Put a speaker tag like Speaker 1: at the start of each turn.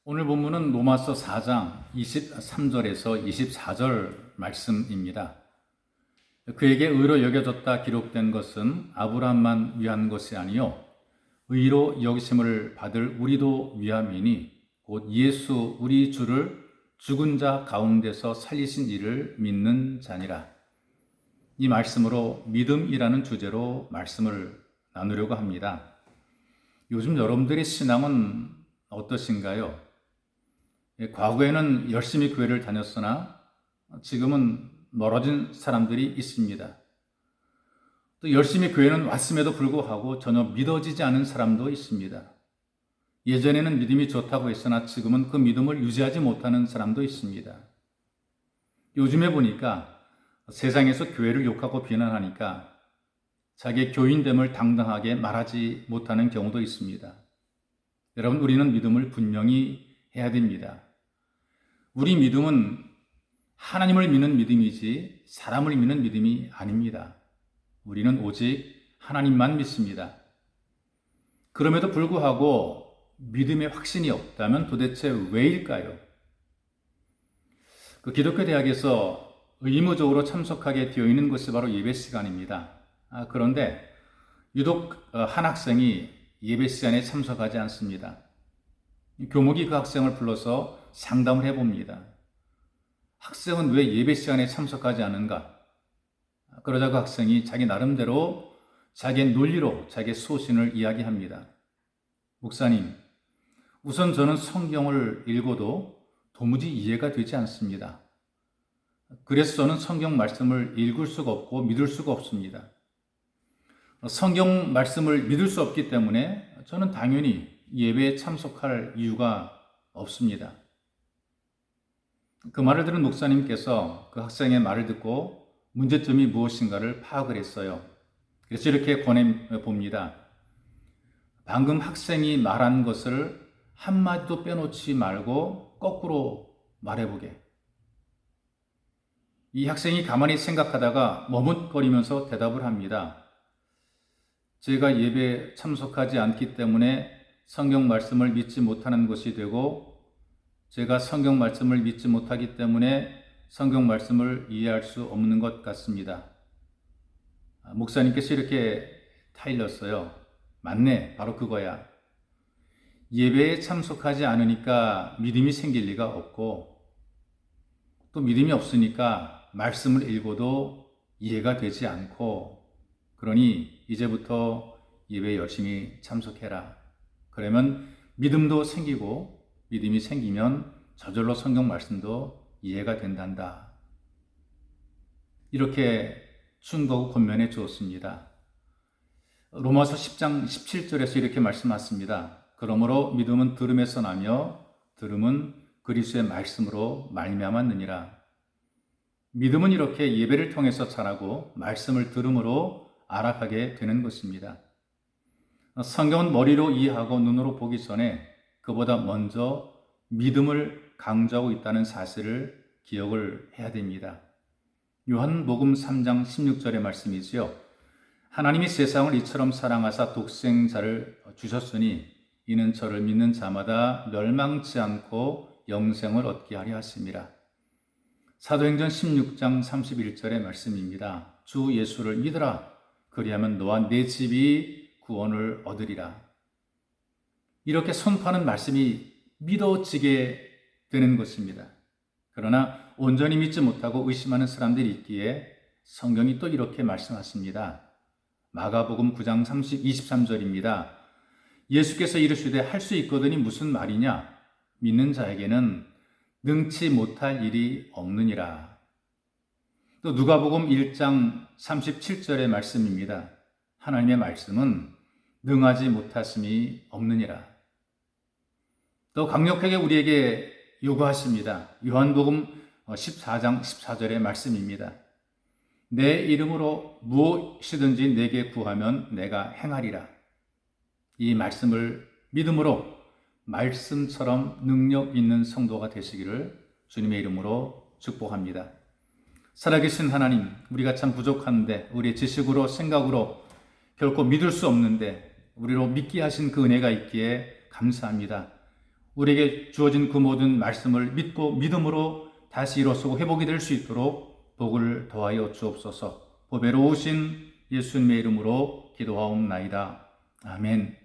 Speaker 1: 오늘 본문은 로마서 4장 23절에서 24절 말씀입니다. 그에게 의로 여겨졌다 기록된 것은 아브라함만 위한 것이 아니요 의로 여기심을 받을 우리도 위함이니 곧 예수 우리 주를 죽은 자 가운데서 살리신 이를 믿는 자니라. 이 말씀으로 믿음이라는 주제로 말씀을 나누려고 합니다. 요즘 여러분들의 신앙은 어떠신가요? 과거에는 열심히 교회를 다녔으나 지금은 멀어진 사람들이 있습니다. 또 열심히 교회는 왔음에도 불구하고 전혀 믿어지지 않은 사람도 있습니다. 예전에는 믿음이 좋다고 했으나 지금은 그 믿음을 유지하지 못하는 사람도 있습니다. 요즘에 보니까 세상에서 교회를 욕하고 비난하니까 자기의 교인됨을 당당하게 말하지 못하는 경우도 있습니다. 여러분, 우리는 믿음을 분명히 해야 됩니다. 우리 믿음은 하나님을 믿는 믿음이지 사람을 믿는 믿음이 아닙니다. 우리는 오직 하나님만 믿습니다. 그럼에도 불구하고 믿음의 확신이 없다면 도대체 왜일까요? 기독교 대학에서 의무적으로 참석하게 되어 있는 것이 바로 예배 시간입니다. 그런데 유독 한 학생이 예배 시간에 참석하지 않습니다. 교목이 그 학생을 불러서 상담을 해봅니다. 학생은 왜 예배 시간에 참석하지 않은가? 그러자 그 학생이 자기 나름대로 자기의 논리로 자기의 소신을 이야기합니다. 목사님, 우선 저는 성경을 읽어도 도무지 이해가 되지 않습니다. 그래서 저는 성경 말씀을 읽을 수가 없고 믿을 수가 없습니다. 성경 말씀을 믿을 수 없기 때문에 저는 당연히 예배에 참석할 이유가 없습니다. 그 말을 들은 목사님께서 그 학생의 말을 듣고 문제점이 무엇인가를 파악을 했어요. 그래서 이렇게 권해봅니다. 방금 학생이 말한 것을 한마디도 빼놓지 말고 거꾸로 말해보게. 이 학생이 가만히 생각하다가 머뭇거리면서 대답을 합니다. 제가 예배에 참석하지 않기 때문에 성경 말씀을 믿지 못하는 것이 되고 제가 성경 말씀을 믿지 못하기 때문에 성경 말씀을 이해할 수 없는 것 같습니다. 목사님께서 이렇게 타일렀어요. 맞네, 바로 그거야. 예배에 참석하지 않으니까 믿음이 생길 리가 없고 또 믿음이 없으니까 말씀을 읽어도 이해가 되지 않고 그러니 이제부터 예배에 열심히 참석해라. 그러면 믿음도 생기고 믿음이 생기면 저절로 성경 말씀도 이해가 된단다. 이렇게 충고하고 권면해 주었습니다. 로마서 10장 17절에서 이렇게 말씀하십니다. 그러므로 믿음은 들음에서 나며 들음은 그리스도의 말씀으로 말미암았느니라. 믿음은 이렇게 예배를 통해서 자라고 말씀을 들음으로 알아가게 되는 것입니다. 성경은 머리로 이해하고 눈으로 보기 전에 그보다 먼저 믿음을 강조하고 있다는 사실을 기억을 해야 됩니다. 요한복음 3장 16절의 말씀이지요. 하나님이 세상을 이처럼 사랑하사 독생자를 주셨으니 이는 저를 믿는 자마다 멸망치 않고 영생을 얻게 하려 하심이라. 사도행전 16장 31절의 말씀입니다. 주 예수를 믿으라. 그리하면 너와 내 집이 구원을 얻으리라. 이렇게 선포하는 말씀이 믿어지게 되는 것입니다. 그러나 온전히 믿지 못하고 의심하는 사람들이 있기에 성경이 또 이렇게 말씀하십니다. 마가복음 9장 23절입니다. 예수께서 이르시되 할 수 있거든이 무슨 말이냐? 믿는 자에게는 능치 못할 일이 없느니라. 또 누가복음 1장 37절의 말씀입니다. 하나님의 말씀은 능하지 못하심이 없느니라. 또 강력하게 우리에게 요구하십니다. 요한복음 14장 14절의 말씀입니다. 내 이름으로 무엇이든지 내게 구하면 내가 행하리라. 이 말씀을 믿음으로 말씀처럼 능력 있는 성도가 되시기를 주님의 이름으로 축복합니다. 살아계신 하나님, 우리가 참 부족한데 우리의 지식으로 생각으로 결코 믿을 수 없는데 우리로 믿게 하신 그 은혜가 있기에 감사합니다. 우리에게 주어진 그 모든 말씀을 믿고 믿음으로 다시 일어서고 회복이 될 수 있도록 복을 더하여 주옵소서. 보배로우신 예수님의 이름으로 기도하옵나이다. 아멘.